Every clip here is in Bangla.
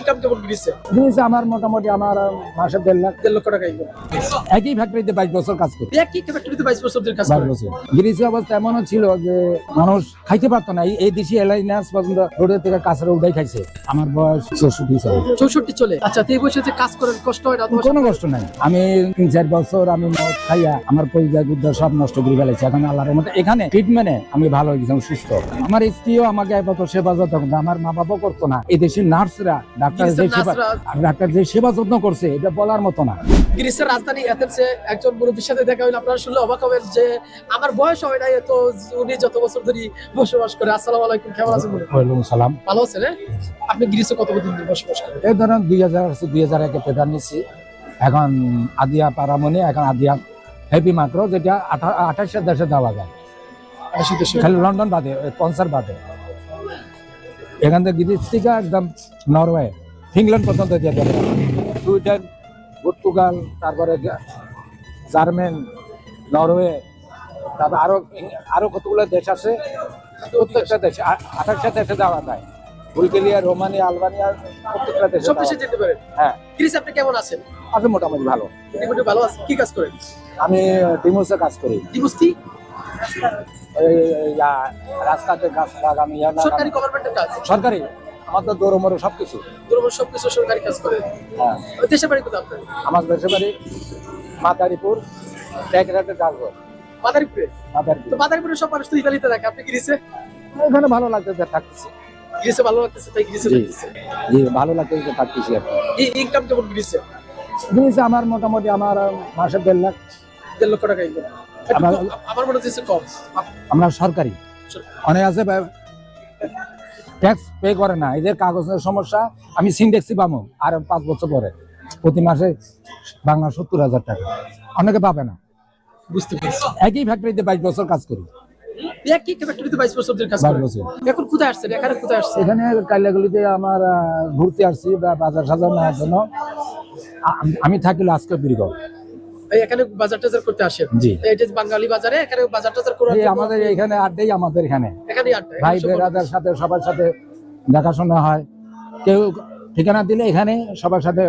ইনকাম কেমন গিয়েছে? জিনিস আমার মোটামুটি আমার মাসে 1.5 লক্ষ টাকা ইনকাম। একই ফ্যাক্টরিতে 22 বছর কাজ করি। একই ফ্যাক্টরিতে 22 বছর ধরে কাজ 22 করেন। বছর গিরিসি অবস্থা এমনও ছিল যে মানুষ খাইতে পারতো না। এই দেশি এলাইনাস পর্যন্ত রোডের থেকে কাছের উঠাই খাইছে। আমার বয়স 64 সাল। 64 চলে। আচ্ছা, তো এই বয়সে যে কাজ করেন কষ্ট হয় না? কোনো কষ্ট নাই। আমি 3-4 বছর আমি মদ খাইয়া আমার পরিবার গুদ্দা সব নষ্ট করে ফেলেছি। এখন আল্লাহর রহমতে এখানে ট্রিটমেন্টে আমি ভালো হয়ে গেছি, আমি সুস্থ। আমার স্ত্রীও আমাকে এত সেবা যত্ন করতো, আমার মা বাবাও করতো না। এই দেশের নার্সরা ডাক্তার যে সেবা যত্ন করছে এটা বলার মতো না। গ্রিসের রাজধানী এথেন্সে একজন মুরব্বীর সাথে দেখা হইলো, আপনারা শুনলে অবাক হবেন যে আমার বয়স হয় নাই এত, উনি যত বছর ধরে বসবাস করে। আসসালামু আলাইকুম, কেমন আছেন? ওয়ালাইকুম সালাম। ভালো আছেন? আপনি গ্রিসে কতদিন ধরে বসবাস করেন? এই ধরেন 2001 পেপার নিচ্ছি। এখন আদিয়া পারামনি, এখন আদিয়া হেভি মাত্র, যেটা 28 দেশে যাওয়া যায়, খালি লন্ডন বাদে, কনসার্ট বাদে। এখান থেকে গ্রিস থেকে একদম নরওয়ে ফিনল্যান্ড পর্যন্ত যেতে পারে, সুইডেন, পর্তুগাল, তারপরে জার্মান, নরওয়ে, তারপর আরো কতগুলো দেশ আছে। প্রত্যেকটা দেশে 28 দেশে যাওয়া যায়। বুলগেরিয়া, রোমানিয়া, আলবানিয়া, প্রত্যেকটা দেশে সব দেশে যেতে পারেন। হ্যাঁ। গ্রিস আপনি কেমন আছেন? আছে মোটামুটি ভালো। মোটামুটি ভালো আছেন। কি কাজ করেন? আমি ডিমোসে কাজ করি। ডিমোস কি? রাস্তাতে গাছ লাগানো, সরকারি গভর্নমেন্টের কাজ? সরকারি। আমাদের দৌড়মরে সবকিছু সবকিছু সরকারি কাজ করেন। হ্যাঁ। দেশের বাড়ি কোথায় আপনার? আমার দেশের বাড়ি মাদারীপুর, টেকরাটের ডাকঘর। মাদারীপুরে? মাদারীপুর। তো মাদারীপুরে সব মানুষ তো ইতালিতে থাকে, আপনি গ্রিসে? এখানে ভালো লাগতেছে, থাকতেছি। গ্রিসে ভালো লাগতেছে, তাই গ্রিসে থাকতেছে। জি, ভালো লাগতেছে, থাকতেছি। আর ইনকাম কেমন গ্রিসে? জিনিস আমার মোটামুটি আমার মাসে 1.5 লক্ষ টাকা ইনকাম। আমার মনে হচ্ছে কম। আমরা সরকারি। অনেক আছে ট্যাক্স পে করে না, এদের কাগজের সমস্যা। আমি সিনডেক্সই পাবো আর 5 বছর পরে, প্রতি মাসে বাংলা 70,000 টাকা। অনেকে পাবে না। বুঝতে পারছি। একই ফ্যাক্টরিতে 22 বছর কাজ করি। একই ফ্যাক্টরিতে 22 বছর ধরে কাজ করেন। এখন কোথায় আসছেন? এখানে কোথায় আসছেন? এখানে কালিয়াগলিতে আমার ঘুরতে আসছি, বাজার সাজার নেওয়ার জন্য। আমি থাকি আজকে বিরগড়। এখানে বাজার টাজার করতে আসেন? জি। এটা বাঙালি বাজারে, এখানে বাজার টাজার করার জন্য আমাদের এখানে আড্ডাই, আমাদের এখানে আড্ডা। ভাই বেরাদার সাথে সবার সাথে দেখাশোনা হয়। কেউ ঠিকানা দিলে এখানে সবার সাথে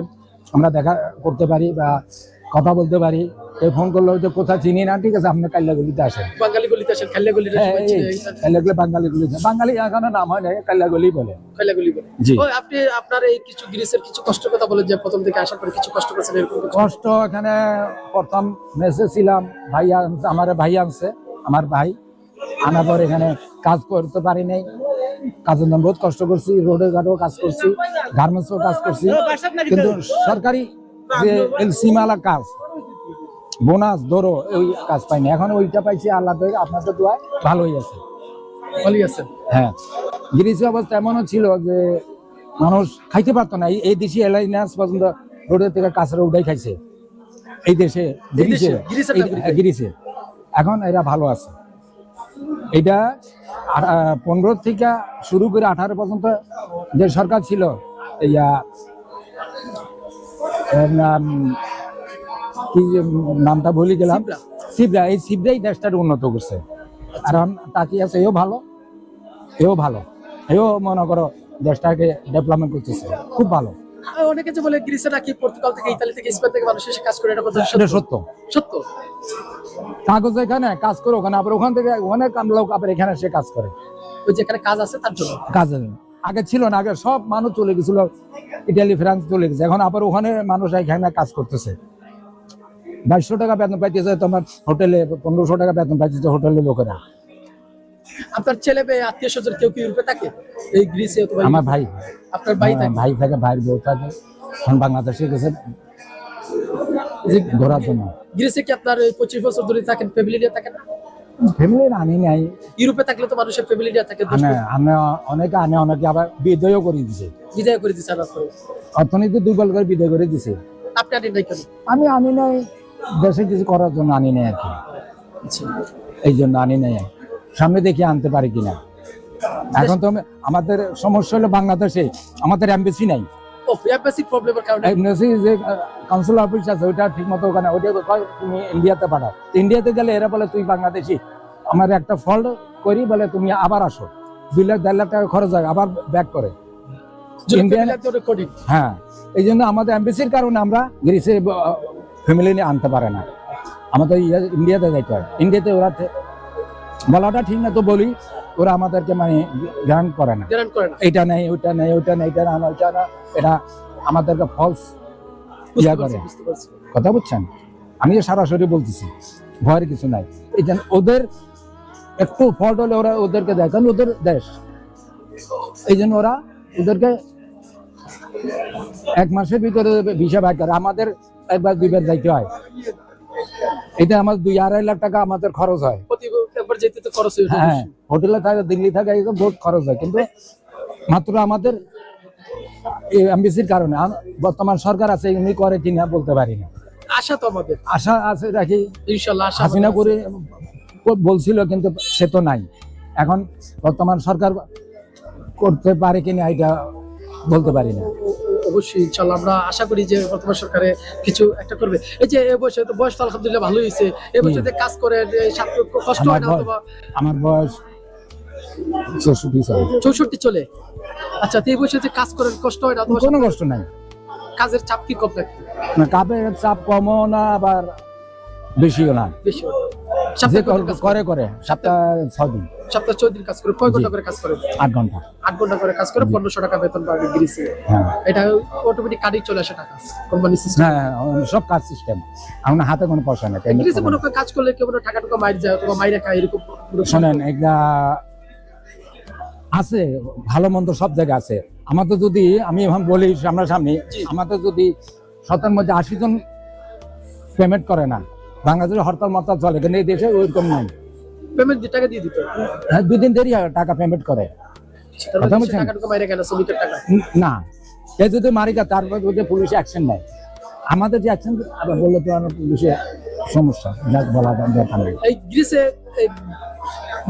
আমরা দেখা করতে পারি বা কথা বলতে পারি। কেউ ফোন করলে হয়তো কোথাও চিনি না, ঠিক আছে আপনি কালিয়াগলিতে আসেন। বাঙালি গলিতে আসেন, কালিয়াগলি। কালিয়াগলি বাঙালি গলি, বাঙালি এখানে নাম হয় না, কালিয়াগলি বলে। কালিয়াগলি বলে। জি। আপনি আপনার এই কিছু গ্রিসের কিছু কষ্ট কথা বলেন যে প্রথম থেকে আসার পরে কিছু কষ্ট করেছেন, এরকম কিছু? কষ্ট এখানে প্রথম মেসে ছিলাম, আমার ভাই আনছে, আমার ভাই আনার পর এখানে কাজ করতে পারি নাই। কাজের জন্য বহুত কষ্ট করছি, রোডে ঘাটেও কাজ করছি, গার্মেন্টসও কাজ করছি, কিন্তু সরকারি যে এলসিমালা কাজ, বোনাস ধরো, ওই কাজ পাইনি। এখন ওইটা পাইছি, আল্লাহ আপনাদের দোয়ায় ভালো হয়ে আছে। ভালোই আছেন? হ্যাঁ। গ্রিসি অবস্থা এমনও ছিল যে মানুষ খাইতে পারতো না। এই দেশি এলাইনাস পর্যন্ত রোডের থেকে কাছের উঠাই খাইছে। এই দেশে গ্রিসে এখন এরা ভালো আছে। এটা 15 থেকে শুরু করে 18 পর্যন্ত যে সরকার ছিল, কি নামটা ভুলে গেলাম, সিবরা। এই সিবরাই দেশটার উন্নত করছে। কারণ তাকিয়ে আছে, এও ভালো, এও ভালো, এও মনে করো দেশটাকে ডেভেলপমেন্ট করতেছে, খুব ভালো। অনেকে যে বলে গ্রিসে নাকি পর্তুগাল থেকে, ইতালি থেকে, স্পেন থেকে মানুষ এসে কাজ করে, এটা কথা সত্য? সত্য। কাগজ এখানে কাজ করে, ওখানে আবার ওখান থেকে অনেক লোক আবার এখানে এসে কাজ করে। ওই যেখানে কাজ আছে তার জন্য কাজ আগে ছিল না, আগে সব মানুষ চলে গেছিল, ইটালি ফ্রান্স চলে গেছে। এখন আবার ওখানে মানুষ এখানে কাজ করতেছে। 2200 টাকা বেতন পাইতেছে, তোমার হোটেলে 1500 টাকা বেতন পাইতেছে হোটেলের লোকেরা। আপনার ছেলে মেয়ে, আত্মীয় স্বজন কেউ কি ইউরোপে থাকে? এই গ্রিসে? আমার ভাই। আপনার ভাই থাকে? ভাই থাকে, ভাইয়ের বউ থাকে। এখন বাংলাদেশে গেছে ঘোরার জন্য। গ্রিসে কি আপনার 25 বছর ধরে থাকেন? ফ্যামিলি নিয়ে থাকেন? ফ্যামিলি আনি নাই। ইউরোপে থাকলে তো মানুষের ফ্যামিলি নিয়ে থাকে। অনেকে আবার বিদায়ও করে দিছে। বিদায় করে দিছে? অর্থনীতি দুর্বল করে বিদায় করে দিছে। আপনি আনি নাই কেন? আমি আনি নাই, দেশে কিছু করার জন্য আনি নাই আর কি। এই জন্য আনি নাই, সামনে দেখে আনতে পারি কিনা। এখন তো আমাদের সমস্যা হলো বাংলাদেশে আমাদের এমবেসি নাই। যে কাউন্সিল অফিস আছে ওইটা ঠিক মতো ওখানে, ওইটা তুমি ইন্ডিয়াতে পাঠাও। ইন্ডিয়াতে গেলে এরা বলে তুই বাংলাদেশি, আমার একটা ফল্ট করি বলে তুমি আবার আসো, 2 লাখ 1.5 লাখ টাকা খরচ হয়, আবার ব্যাক করে। ইন্ডিয়ান অনেক কঠিন। হ্যাঁ, এই জন্য আমাদের এমবিসির কারণে আমরা গ্রিসে ফ্যামিলি নিয়ে আনতে পারে না, আমাদের ইন্ডিয়াতে যাইতে হয়। ইন্ডিয়াতে ওরা বলাটা ঠিক না তো বলি, ওরা আমাদেরকে মানে গ্রান্ট করে না, গ্যারান্টি করে না। এটা নেই ওইটা নেই ওইটা নেই এটা না ওইটা না, এটা আমাদেরকে ফলস ইয়া করে। বুঝতে পারছি। কথা বুঝছেন, আমি সরাসরি বলতেছি, ভয়ের কিছু নাই। এই জন্য ওদের একটু ফল্ট হলে ওরা ওদেরকে দেয়, কারণ ওদের দেশ, এই জন্য ওরা ওদেরকে 1 মাসের ভিতরে ভিসা বাইর করে। আমাদের একবার 2বার যাইতে হয়, এটা আমার 2-2.5 লাখ টাকা আমাদের খরচ হয়। একবার যেতে তো খরচ হয়ে যায়। হ্যাঁ, হোটেলে থাকে, দিল্লি থাকে, এসব বহুত খরচ হয়, কিন্তু মাত্র আমাদের এমবিসির কারণে। বর্তমান সরকার আছে, উনি করে কিনা বলতে পারি না, আশা তো আমাদের, আশা আছে রাখি। ইনশাআল্লাহ আশা হাসিনা আমাদের আছে। করে বলছিল, কিন্তু সে তো নাই। এখন বর্তমান সরকার করতে পারে কিনা এটা বলতে পারি না। অবশ্যই ইনশাআল্লাহ আমরা আশা করি যে বর্তমান সরকারে কিছু একটা করবে। এই যে এই বয়সে তো বয়স তো আলহামদুলিল্লাহ ভালোই হয়েছে, এই বয়সে যে কাজ করে কষ্ট হয় না অথবা? আমার বয়স 64 সাল। 64 চলে। আচ্ছা, তো এই বয়সে যে কাজ করেন কষ্ট হয় না অথবা? কোনো কষ্ট নাই, কাজের চাপ কি কম নাকি? না কাপের চাপ কমও না আবার বেশিও না। বেশি হয়? যে সপ্তাহে কত কাজ করে করে সপ্তাহে 6 দিন, সপ্তাহে 14 দিন কাজ করে। কয় ঘন্টা করে কাজ করেন? 8 ঘন্টা। 8 ঘন্টা করে কাজ করে 1500 টাকা বেতন পাবে গ্রিসে। হ্যাঁ এটা অটোমেটিক কার্ডে চলে আসে টাকা, কোম্পানি সিস্টেম। হ্যাঁ, সব কাজ সিস্টেম, আমার হাতে কোনো পয়সা নেই। গ্রিসে মনে করে কাজ করলে কেউ টাকা টুকা মাইর যায় অথবা মাইরে খায়, এরকম শোনেন, একটা আছে ভালো মন্দ সব জায়গায় আছে। আমাদের যদি আমি এখন বলি সামনাসামনি, আমাদের যদি 7-এর মধ্যে 80 জন পেমেন্ট করে না, বাংলাদেশে হরতাল মরতাল চলে, কিন্তু এই দেশে ওইরকম নাই। পেমেন্ট টাকা দিয়ে দিতে হয়। হ্যাঁ, 2 দিন দেরি হয় টাকা পেমেন্ট করে। তার কথা মানে বলছেন? টাকা টুকা মাইরে গেল শ্রমিকের টাকা। না, এ যদি মারি যায় তারপর যদি পুলিশে অ্যাকশন নেয়, আমাদের যে অ্যাকশন আবার বললে তো আমার পুলিশে সমস্যা, যাক বলা দরকার নেই। এই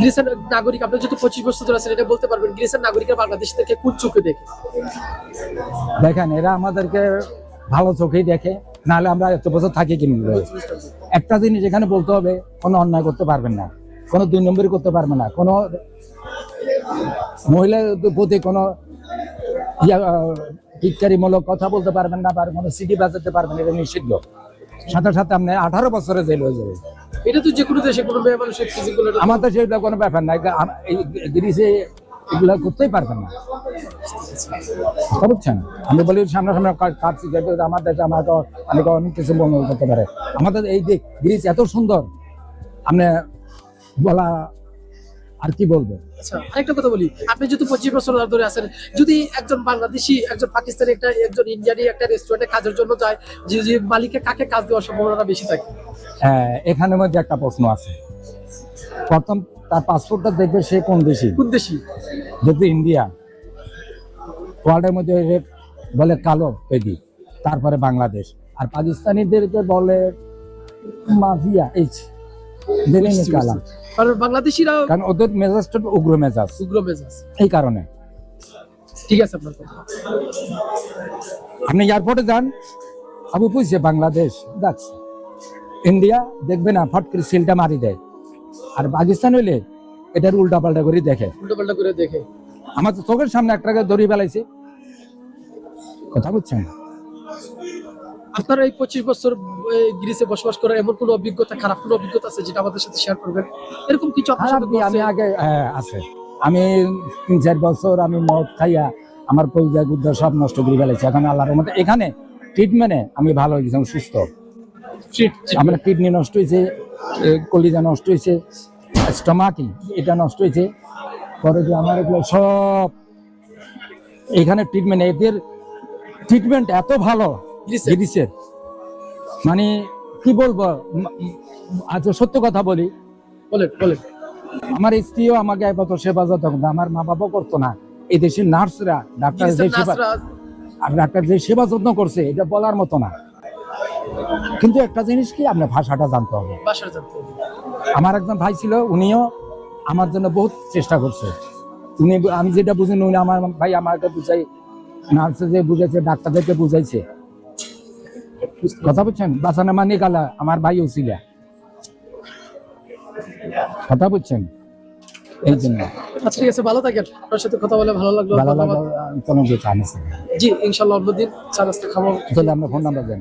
গ্রিসের নাগরিক, আপনি যেহেতু 25 বছর ধরে আছেন, এটা বলতে পারবেন গ্রিসের নাগরিকরা বাংলাদেশ থেকে কোন চোখে দেখে? দেখেন, এরা আমাদেরকে ভালো চোখেই দেখে, নাহলে আমরা এত বছর থাকি কিনবো। একটা জিনিস এখানে বলতে হবে, কোনো অন্যায় করতে পারবেন না, কোনো 2 নম্বরই করতে পারবেন না, কোনো মহিলার প্রতি কোনো টিটকারিমূলক কথা বলতে পারবেন না, বা কোনো সিটি বাজাতে পারবেন, এটা নিষিদ্ধ। সাথে সাথে আপনি 18 বছরে জেল হয়ে যাবে। এটা তো যে কোনো দেশে কোনো মেয়ে মানুষের ফিজিক্যাল, আমাদের সেটা কোনো ব্যাপার নাই, এই গ্রিসে এগুলো করতেই পারবেন না, বুঝছেন? আমি বলি সামনাসামনি কাটছি, আমার দেশে আমাকে অনেক কিছু মনে করতে পারে। আমাদের এই যে গ্রিস এত সুন্দর, আপনি বলা আর কি বলবো। আচ্ছা, আরেকটা কথা বলি, আপনি যেহেতু 25 বছর ধরে আছেন, যদি একজন বাংলাদেশি, একজন পাকিস্তানি, একজন ইন্ডিয়ানি একটা রেস্টুরেন্টে কাজের জন্য যায়, যে মালিকে কাকে কাজ দেওয়ার সম্ভাবনা বেশি থাকে? হ্যাঁ, এখানের মধ্যে একটা প্রশ্ন আছে। প্রথম তার পাসপোর্টটা দেখবে সে কোন দেশি। কোন দেশি? যদি ইন্ডিয়া, ওয়ার্ল্ডের মধ্যে বলে কালো পেদি, তারপরে বাংলাদেশ, আর পাকিস্তানিদেরকে বলে মাফিয়া, কালা। কারণ বাংলাদেশিরা, কারণ ওদের মেজাজটা উগ্র মেজাজ, এই কারণে। ঠিক আছে, আপনার কথা। আপনি এয়ারপোর্টে যান, আবু পুইছে বাংলাদেশ যাচ্ছে, ইন্ডিয়া দেখবে না, ফট করে সিলটা মারি দেয়। আর পাকিস্তান হইলে এটার উল্টা পাল্টা করে দেখে, উল্টাপাল্টা করে দেখে। আমার তো চোখের সামনে একটাকে দড়িয়ে ফেলাইছে। কথা বুঝছেন? আপনার এই 25 বছর গ্রিসে বসবাস করার এমন কোনো অভিজ্ঞতা, খারাপ কোনো অভিজ্ঞতা আছে যেটা আমাদের সাথে শেয়ার করবেন? এরকম কিছু আপনার সাথে ঘটছে? আমি আগে আছে, আমি 3-4 বছর আমি মদ খাইয়া আমার কলিজা গুদ্দা সব নষ্ট করে ফেলেছি। এখন আল্লাহর রহমতে এখানে ট্রিটমেন্টে আমি ভালো হয়ে গেছি, আমি সুস্থ। আমার কিডনি নষ্ট হয়েছে, কলিজা নষ্ট হয়েছে, স্টমাকি এটা নষ্ট হয়েছে, পরে যে আমার এগুলো সব এখানে ট্রিটমেন্ট, এদের ট্রিটমেন্ট এত ভালো গ্রিসের, মানে কি বলবো। আচ্ছা, সত্য কথা বলি, বলেন। আমার স্ত্রীও আমাকে এত সেবা যত্ন করতো, আমার মা বাবা করতো না। এই দেশের নার্সরা, ডাক্তার যে সেবা যত্ন করছে, এটা বলার মতো না। কিন্তু একটা জিনিস কি, আপনার ভাষাটা জানতে হবে। আমার একজন ভাই ছিল, উনিও আমার জন্য বহুত চেষ্টা করছে। উনি, আমি যেটা বুঝিনি, উনি আমার ভাই আমাকে বুঝাই, নার্সে যে বুঝাইছে, ডাক্তারদেরকে বুঝাইছে। কথা বুঝছেন? বাসানা মানি গালা আমার ভাই ছিল। কথা বুঝছেন? এই জন্য আচ্ছা ঠিক আছে, ভালো থাকেন, আপনার সাথে কথা বলে ভালো লাগলো, ভালো ধন্যবাদ। লাগলো কোনো যে চা নিচ্ছি জি ইনশাল্লাহ অন্যদিন চা নাস্তা খাবো। তাহলে আমরা ফোন নাম্বার দেন